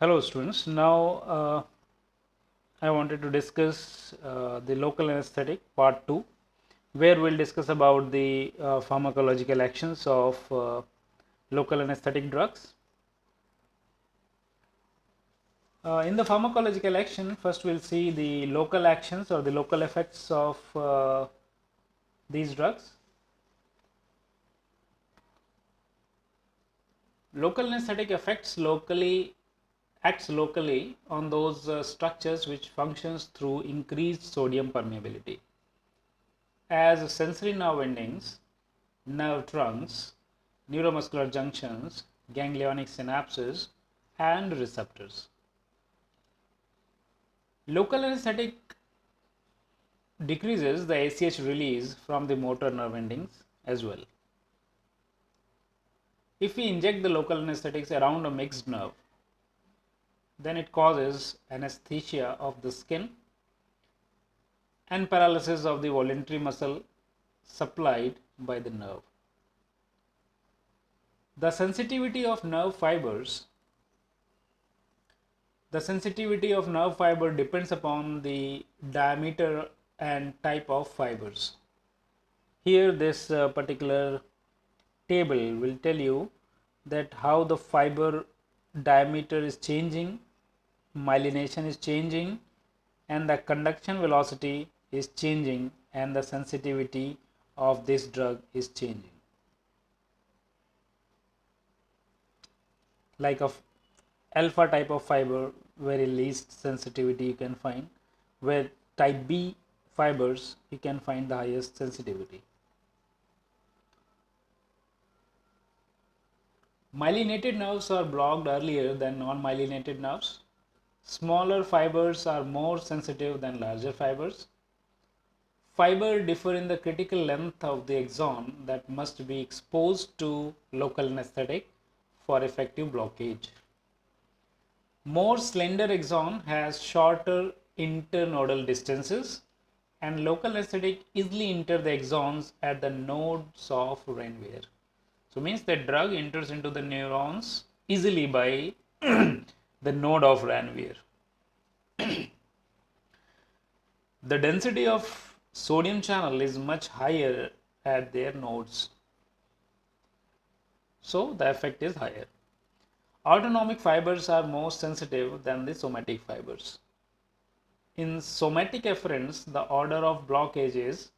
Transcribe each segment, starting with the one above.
Hello students, now I wanted to discuss the local anesthetic part 2, where we'll discuss about the pharmacological actions of local anesthetic drugs. In the pharmacological action, first we'll see the local actions or the local effects of these drugs. Local anesthetic acts locally on those structures which functions through increased sodium permeability, as sensory nerve endings, nerve trunks, neuromuscular junctions, ganglionic synapses, and receptors. Local anesthetic decreases the ACH release from the motor nerve endings as well. If we inject the local anesthetics around a mixed nerve, then it causes anesthesia of the skin and paralysis of the voluntary muscle supplied by the nerve. The sensitivity of nerve fibers depends upon the diameter and type of fibers. Here this particular table will tell you that how the fiber diameter is changing, myelination is changing, and the conduction velocity is changing, and the sensitivity of this drug is changing. Like of alpha type of fiber, very least sensitivity you can find, where type B fibers you can find the highest sensitivity. Myelinated nerves are blocked earlier than non-myelinated nerves. Smaller fibers are more sensitive than larger fibers. Fiber differ in the critical length of the axon that must be exposed to local anesthetic for effective blockage. More slender axon has shorter internodal distances, and local anesthetic easily enter the axons at the nodes of Ranvier. So means the drug enters into the neurons easily by the node of Ranvier. The density of sodium channel is much higher at their nodes, so the effect is higher. Autonomic fibers are more sensitive than the somatic fibers. In somatic efferents, the order of blockage is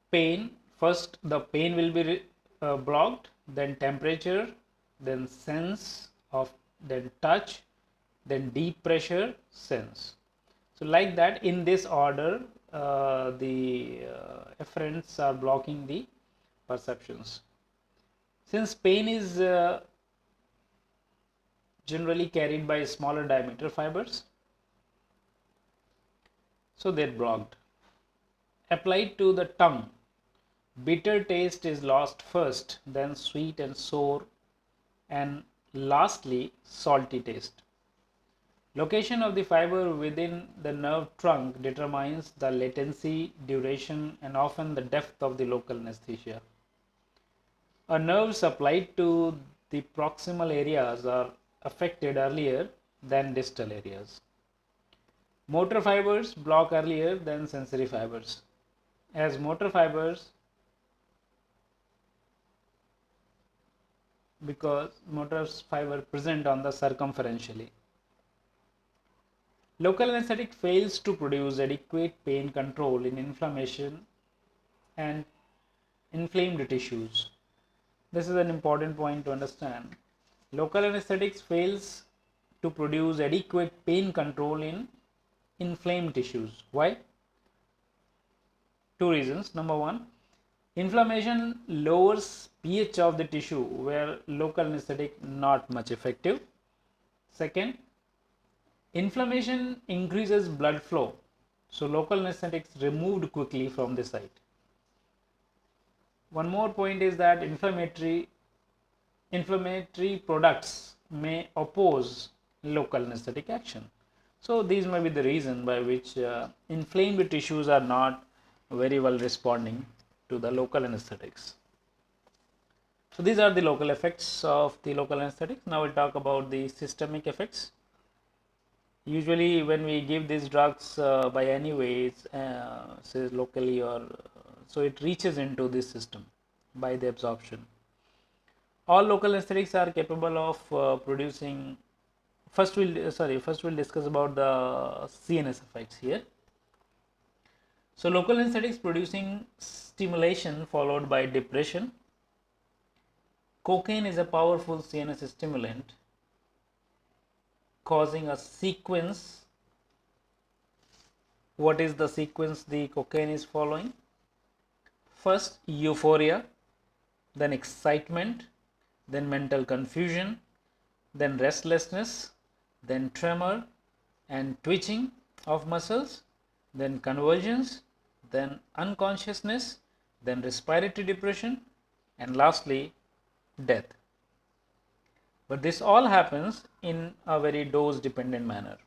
pain. First the pain will be blocked, then temperature, then sense of, then touch, then deep pressure, sense. So like that, in this order the efferents are blocking the perceptions. Since pain is generally carried by smaller diameter fibers, so they're blocked. Applied to the tongue, bitter taste is lost first, then sweet and sour, and lastly salty taste. Location of the fiber within the nerve trunk determines the latency, duration, and often the depth of the local anesthesia. A nerve supplied to the proximal areas are affected earlier than distal areas. Motor fibers block earlier than sensory fibers, as motor fibers, because motor fiber present on the circumferentially. Local anesthetic fails to produce adequate pain control in inflammation and inflamed tissues. This is an important point to understand. Local anesthetics fails to produce adequate pain control in inflamed tissues. Why? Two reasons. Number one, inflammation lowers pH of the tissue, where local anesthetic not much effective. Second, inflammation increases blood flow, so local anesthetics removed quickly from the site. One more point is that inflammatory products may oppose local anesthetic action. So these may be the reason by which inflamed tissues are not very well responding to the local anesthetics. So these are the local effects of the local anesthetics. Now we'll talk about the systemic effects. Usually when we give these drugs by any ways, say locally or so it reaches into this system by the absorption. All local anesthetics are capable of producing. First we'll discuss about the CNS effects here. So local anesthetics producing stimulation followed by depression. Cocaine is a powerful CNS stimulant causing a sequence. What is the sequence the cocaine is following? First euphoria, then excitement, then mental confusion, then restlessness, then tremor and twitching of muscles, then convulsions, then unconsciousness, then respiratory depression, and lastly death. But this all happens in a very dose dependent manner.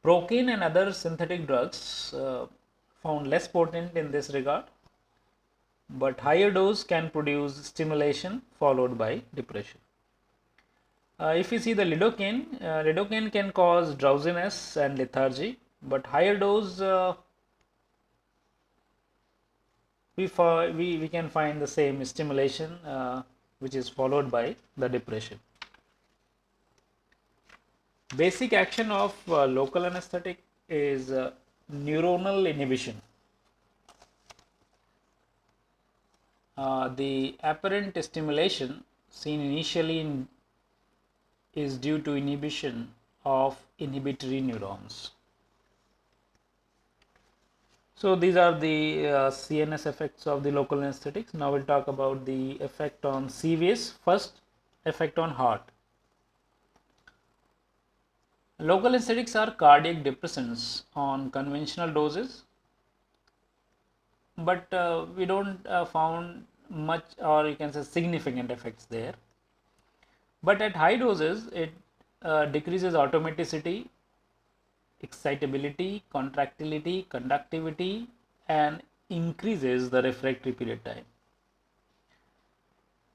Procaine and other synthetic drugs found less potent in this regard, but higher dose can produce stimulation followed by depression. If we see the lidocaine can cause drowsiness and lethargy, but higher dose we can find the same stimulation which is followed by the depression. Basic action of local anesthetic is neuronal inhibition. The apparent stimulation seen initially is due to inhibition of inhibitory neurons. So these are the CNS effects of the local anesthetics. Now we'll talk about the effect on CVS. First, effect on heart. Local anesthetics are cardiac depressants on conventional doses, but we don't found much, or you can say significant effects there. But at high doses, it decreases automaticity, excitability, contractility, conductivity, and increases the refractory period time.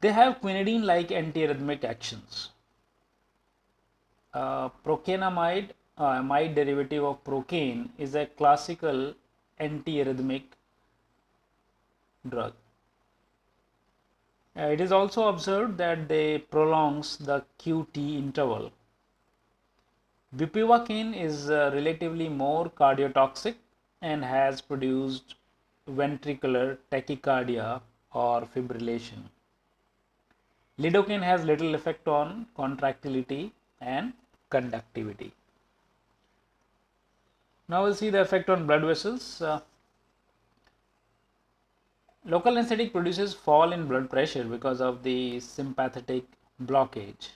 They have quinidine-like antiarrhythmic actions. Procainamide, amide derivative of procaine, is a classical antiarrhythmic drug. It is also observed that they prolongs the QT interval. Bupivacaine is relatively more cardiotoxic and has produced ventricular tachycardia or fibrillation. Lidocaine has little effect on contractility and conductivity. Now we'll see the effect on blood vessels. Local anesthetic produces fall in blood pressure because of the sympathetic blockage.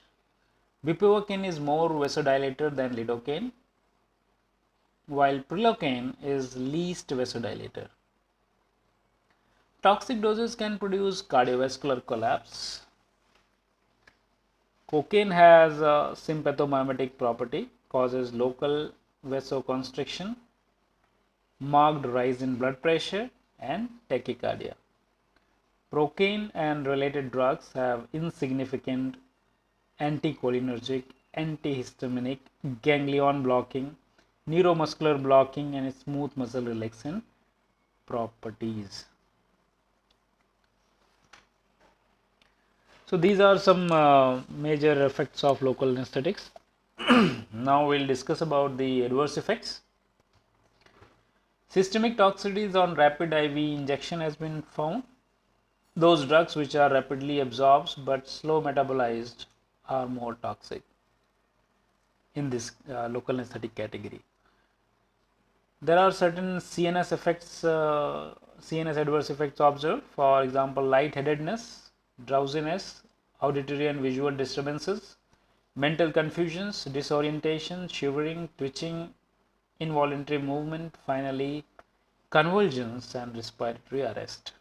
Bupivacaine is more vasodilator than lidocaine, while prilocaine is least vasodilator. Toxic doses can produce cardiovascular collapse. Cocaine has a sympathomimetic property, causes local vasoconstriction, marked rise in blood pressure, and tachycardia. Procaine and related drugs have insignificant anticholinergic, antihistaminic, ganglion blocking, neuromuscular blocking, and smooth muscle relaxant properties. So these are some major effects of local anesthetics. Now we'll discuss about the adverse effects. Systemic toxicities on rapid IV injection has been found. Those drugs which are rapidly absorbed but slow metabolized are more toxic in this local anesthetic category. There are certain CNS effects, CNS adverse effects observed. For example, lightheadedness, drowsiness, auditory and visual disturbances, mental confusions, disorientation, shivering, twitching, involuntary movement, finally convulsions and respiratory arrest.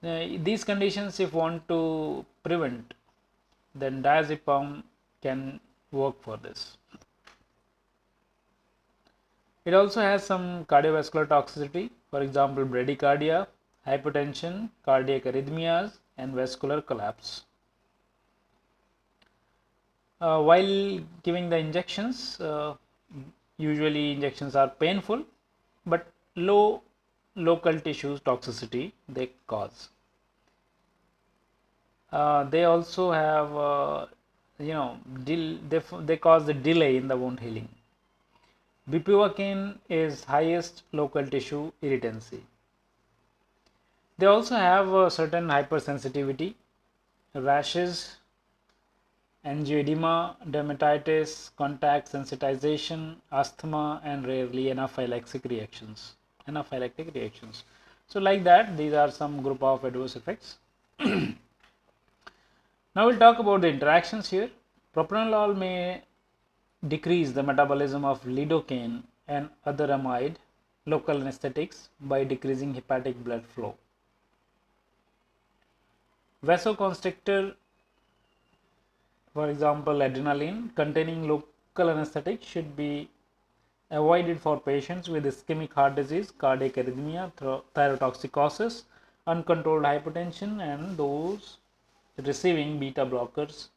These conditions, if want to prevent, then diazepam can work for this. It also has some cardiovascular toxicity, for example, bradycardia, hypertension, cardiac arrhythmias, and vascular collapse. While giving the injections, usually injections are painful, but low local tissues toxicity they cause. They also have, they cause the delay in the wound healing. Bupivacaine is highest local tissue irritancy. They also have a certain hypersensitivity, rashes, angioedema, dermatitis, contact sensitization, asthma, and rarely anaphylactic reactions. So like that, these are some group of adverse effects. Now we'll talk about the interactions here. Propranolol may decrease the metabolism of lidocaine and other amide local anesthetics by decreasing hepatic blood flow. Vasoconstrictor, for example adrenaline containing local anesthetic, should be avoided for patients with ischemic heart disease, cardiac arrhythmia, thyrotoxicosis, uncontrolled hypertension, and those receiving beta blockers,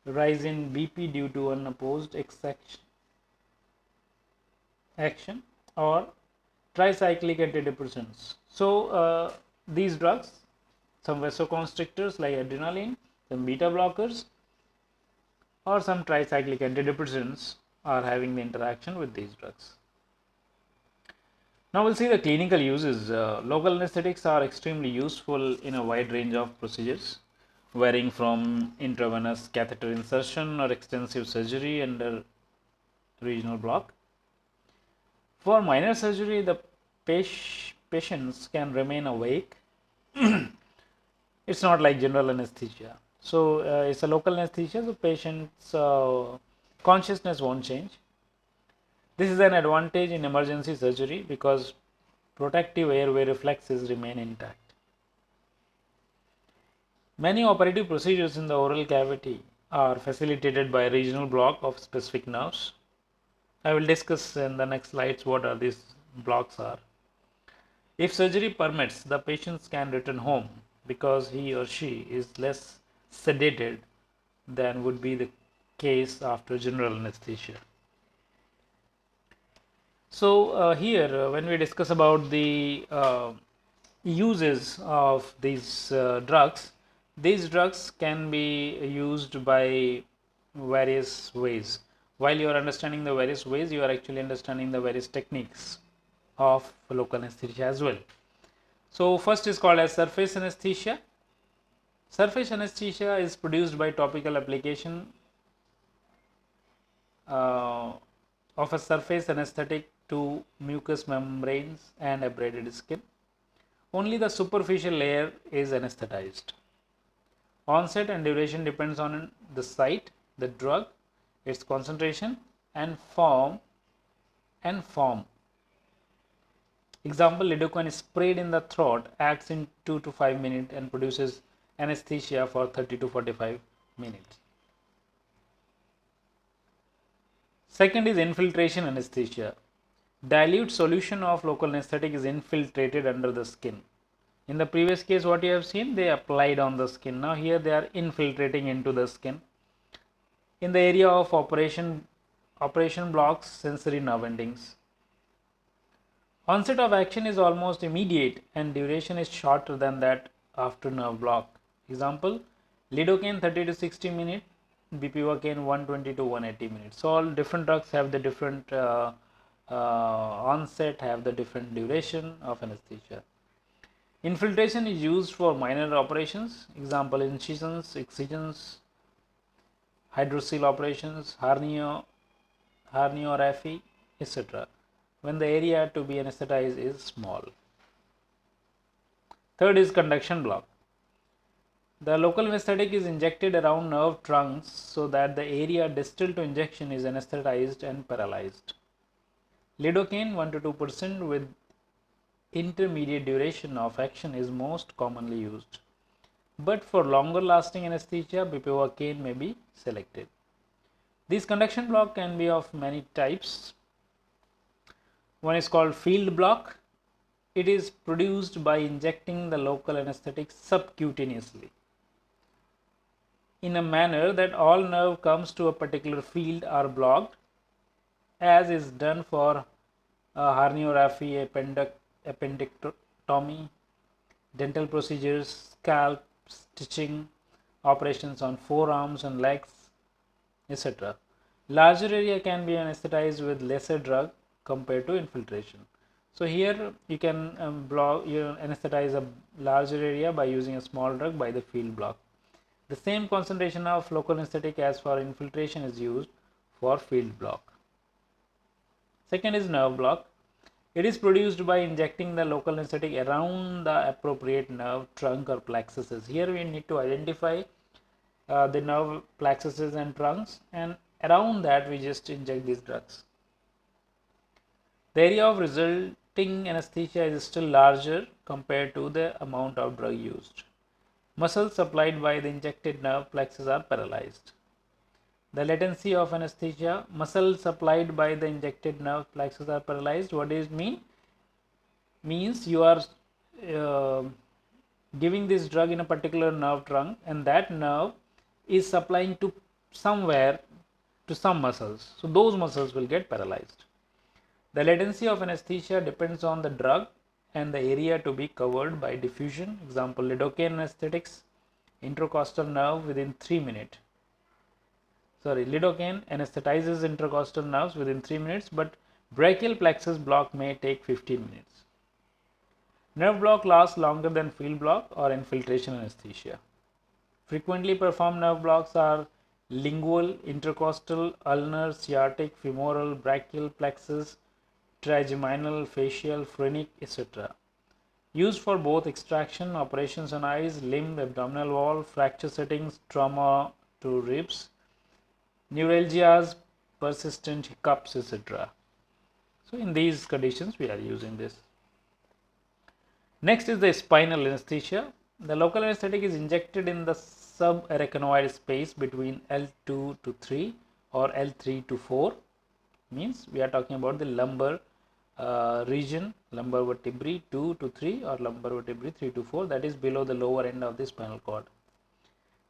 rise in BP due to unopposed action, or tricyclic antidepressants. So these drugs, some vasoconstrictors like adrenaline, some beta blockers, or some tricyclic antidepressants are having the interaction with these drugs. Now we'll see the clinical uses. Local anesthetics are extremely useful in a wide range of procedures, varying from intravenous catheter insertion or extensive surgery under regional block. For minor surgery, the patients can remain awake. It's not like general anesthesia. So it's a local anesthesia, so patient's consciousness won't change. This is an advantage in emergency surgery because protective airway reflexes remain intact. Many operative procedures in the oral cavity are facilitated by a regional block of specific nerves. I will discuss in the next slides what are these blocks are. If surgery permits, the patients can return home because he or she is less sedated than would be the case after general anesthesia. So here when we discuss about the uses of these drugs can be used by various ways. While you are understanding the various ways, you are actually understanding the various techniques of local anesthesia as well. So first is called as surface anesthesia. Surface anesthesia is produced by topical application of a surface anesthetic to mucous membranes and abraded skin. Only the superficial layer is anesthetized. Onset and duration depends on the site, the drug, its concentration, and form. Example, lidocaine sprayed in the throat acts in 2 to 5 minutes and produces anesthesia for 30 to 45 minutes. Second is infiltration anesthesia. Dilute solution of local anesthetic is infiltrated under the skin. In the previous case, what you have seen, they applied on the skin. Now here they are infiltrating into the skin. In the area of operation blocks sensory nerve endings. Onset of action is almost immediate and duration is shorter than that after nerve block. Example, lidocaine 30 to 60 minutes, bupivacaine 120 to 180 minutes. So all different drugs have the different onset, have the different duration of anesthesia. Infiltration is used for minor operations. Example, incisions, excisions, hydrocele operations, herniorrhaphy, etc. when the area to be anesthetized is small. Third is conduction block. The local anesthetic is injected around nerve trunks so that the area distal to injection is anesthetized and paralyzed. Lidocaine 1 to 2% with intermediate duration of action is most commonly used. But for longer lasting anesthesia, bupivacaine may be selected. This conduction block can be of many types. One is called field block. It is produced by injecting the local anesthetic subcutaneously in a manner that all nerve comes to a particular field are blocked, as is done for herniorrhaphy, appendectomy, dental procedures, scalp stitching, operations on forearms and legs, etc. Larger area can be anesthetized with lesser drug compared to infiltration. So here you can anesthetize a larger area by using a small drug by the field block. The same concentration of local anesthetic as for infiltration is used for field block. Second is nerve block. It is produced by injecting the local anesthetic around the appropriate nerve trunk or plexuses. Here we need to identify the nerve plexuses and trunks, and around that we just inject these drugs. The area of resulting anesthesia is still larger compared to the amount of drug used. Muscles supplied by the injected nerve plexus are paralyzed. The latency of anesthesia, muscles supplied by the injected nerve plexus are paralyzed. What does it mean? Means you are giving this drug in a particular nerve trunk, and that nerve is supplying to somewhere to some muscles. So those muscles will get paralyzed. The latency of anesthesia depends on the drug and the area to be covered by diffusion. Example, lidocaine anesthetics, intercostal nerve within 3 minutes. Lidocaine anesthetizes intercostal nerves within 3 minutes, but brachial plexus block may take 15 minutes. Nerve block lasts longer than field block or infiltration anesthesia. Frequently performed nerve blocks are lingual, intercostal, ulnar, sciatic, femoral, brachial plexus, trigeminal, facial, phrenic, etc. Used for both extraction, operations on eyes, limb, abdominal wall, fracture settings, trauma to ribs, neuralgias, persistent hiccups, etc. So in these conditions we are using this. Next is the spinal anesthesia. The local anesthetic is injected in the subarachnoid space between L2 to 3 or L3 to 4. Means we are talking about the lumbar region, lumbar vertebrae 2 to 3 or lumbar vertebrae 3 to 4, that is below the lower end of the spinal cord.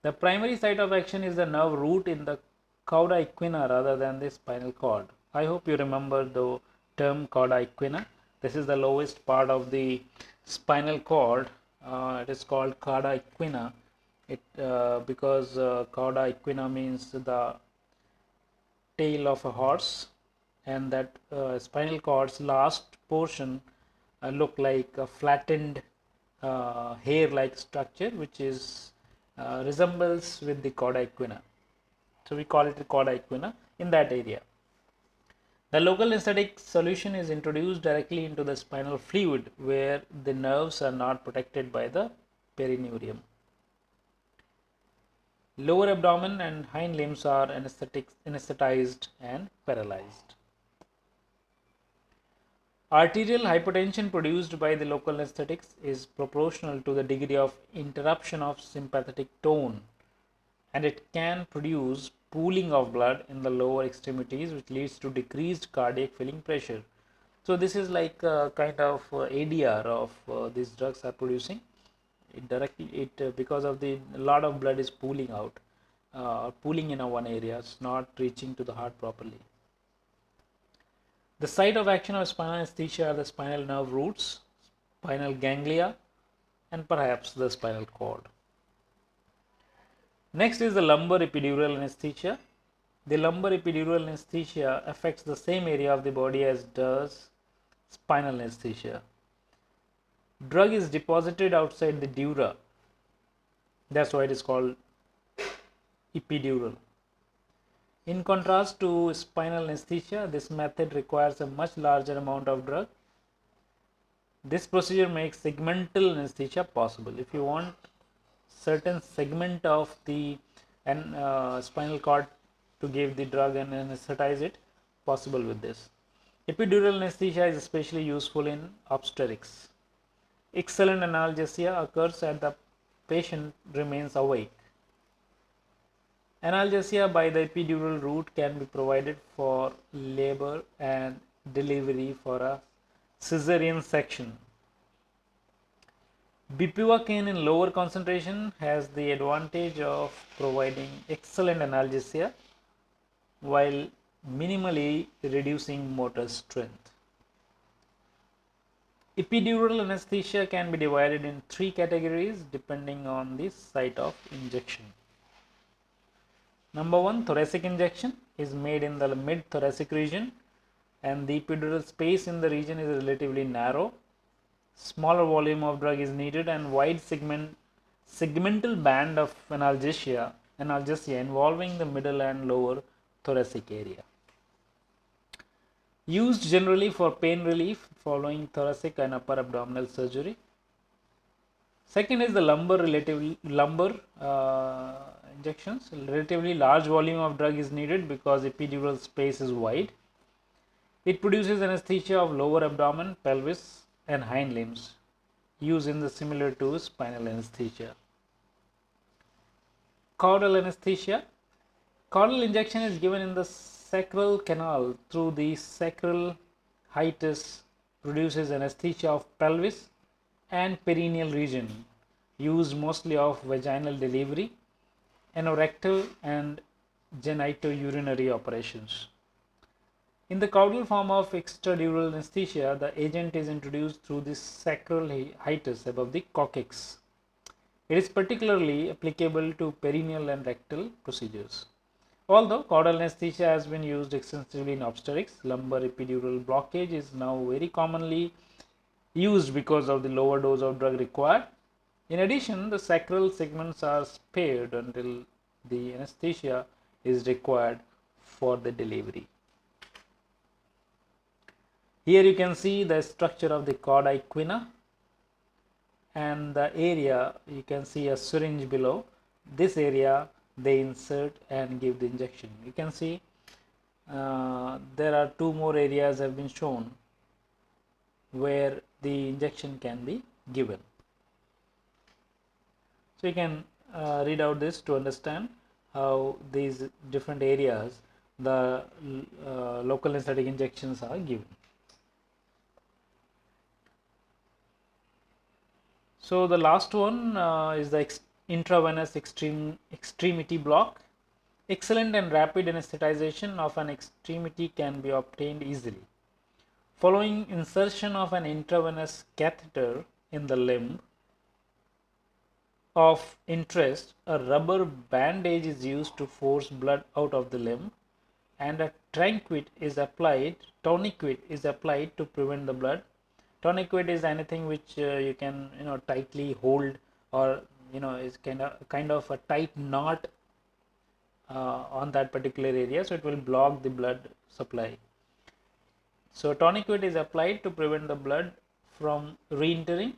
The primary site of action is the nerve root in the cauda equina rather than the spinal cord. I hope you remember the term cauda equina. This is the lowest part of the spinal cord. It is called cauda equina. Because cauda equina means the tail of a horse, and that spinal cord's last portion look like a flattened hair-like structure, which is resembles with the cauda equina. So we call it the cauda equina in that area. The local anesthetic solution is introduced directly into the spinal fluid where the nerves are not protected by the perineurium. Lower abdomen and hind limbs are anesthetized and paralyzed. Arterial hypotension produced by the local anesthetics is proportional to the degree of interruption of sympathetic tone, and it can produce pooling of blood in the lower extremities, which leads to decreased cardiac filling pressure. So this is like a kind of ADR of these drugs are producing. Because of the lot of blood is pooling out, pooling in one area, it's not reaching to the heart properly. The site of action of spinal anesthesia are the spinal nerve roots, spinal ganglia, and perhaps the spinal cord. Next is the lumbar epidural anesthesia. The lumbar epidural anesthesia affects the same area of the body as does spinal anesthesia. Drug is deposited outside the dura. That's why it is called epidural. In contrast to spinal anesthesia, this method requires a much larger amount of drug. This procedure makes segmental anesthesia possible. If you want certain segment of the spinal cord to give the drug and anesthetize it, possible with this. Epidural anesthesia is especially useful in obstetrics. Excellent analgesia occurs and the patient remains awake. Analgesia by the epidural route can be provided for labor and delivery for a cesarean section. Bupivacaine in lower concentration has the advantage of providing excellent analgesia while minimally reducing motor strength. Epidural anesthesia can be divided in 3 categories depending on the site of injection. Number 1, thoracic injection is made in the mid-thoracic region and the epidural space in the region is relatively narrow. Smaller volume of drug is needed and wide segmental band of analgesia involving the middle and lower thoracic area. Used generally for pain relief following thoracic and upper abdominal surgery. Second is the lumbar injections. Relatively large volume of drug is needed because epidural space is wide. It produces anesthesia of lower abdomen, pelvis and hind limbs, used in the similar to spinal anesthesia. Caudal anesthesia. Caudal injection is given in the sacral canal through the sacral hiatus, produces anesthesia of pelvis and perineal region, used mostly of vaginal delivery, anorectal and genitourinary operations. In the caudal form of extradural anesthesia, the agent is introduced through the sacral hiatus above the coccyx. It is particularly applicable to perineal and rectal procedures. Although caudal anesthesia has been used extensively in obstetrics, lumbar epidural blockage is now very commonly used because of the lower dose of drug required. In addition, the sacral segments are spared until the anesthesia is required for the delivery. Here you can see the structure of the cauda equina and the area, you can see a syringe below. This area they insert and give the injection. You can see there are 2 more areas have been shown where the injection can be given. So you can read out this to understand how these different areas the local anesthetic injections are given. So the last one is the intravenous extremity block. Excellent and rapid anesthetization of an extremity can be obtained easily. Following insertion of an intravenous catheter in the limb of interest, a rubber bandage is used to force blood out of the limb and a tourniquet is applied to prevent the blood. Tourniquet is anything which you can tightly hold, or is kind of a tight knot on that particular area, so it will block the blood supply. So tourniquet is applied to prevent the blood from re-entering.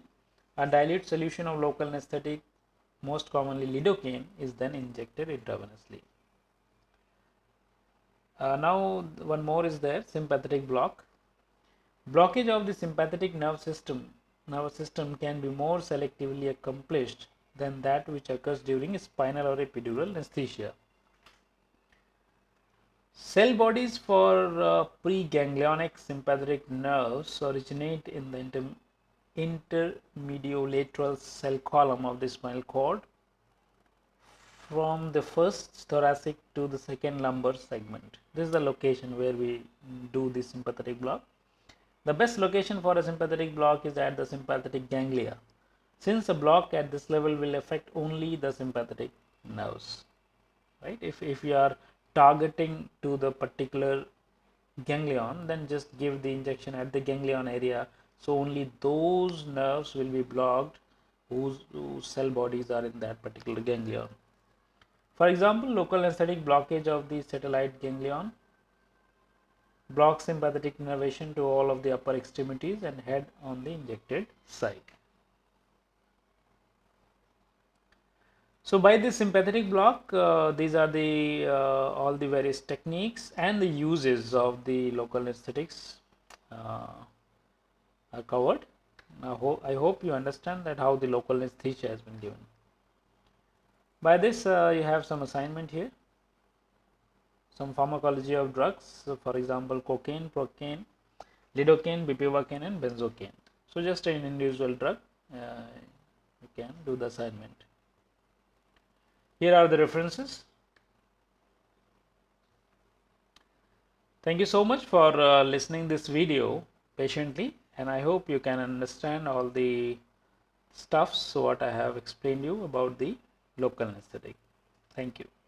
A dilute solution of local anesthetic, most commonly lidocaine, is then injected intravenously. Now one more is there, sympathetic block. Blockage of the sympathetic nervous system can be more selectively accomplished than that which occurs during spinal or epidural anesthesia. Cell bodies for preganglionic sympathetic nerves originate in the intermediolateral cell column of the spinal cord from the first thoracic to the second lumbar segment. This is the location where we do the sympathetic block. The best location for a sympathetic block is at the sympathetic ganglia, since a block at this level will affect only the sympathetic nerves. Right? If you are targeting to the particular ganglion, then just give the injection at the ganglion area, so only those nerves will be blocked whose cell bodies are in that particular ganglion. For example, local anesthetic blockage of the satellite ganglion blocks sympathetic innervation to all of the upper extremities and head on the injected site. So by this sympathetic block, these are the all the various techniques and the uses of the local anesthetics are covered. Now I hope you understand that how the local anesthesia has been given. By this you have some assignment here, some pharmacology of drugs. So for example, cocaine, procaine, lidocaine, bupivacaine and benzocaine. So just an individual drug, you can do the assignment. Here are the references. Thank you so much for listening this video patiently, and I hope you can understand all the stuffs what I have explained you about the local anesthetic. Thank you.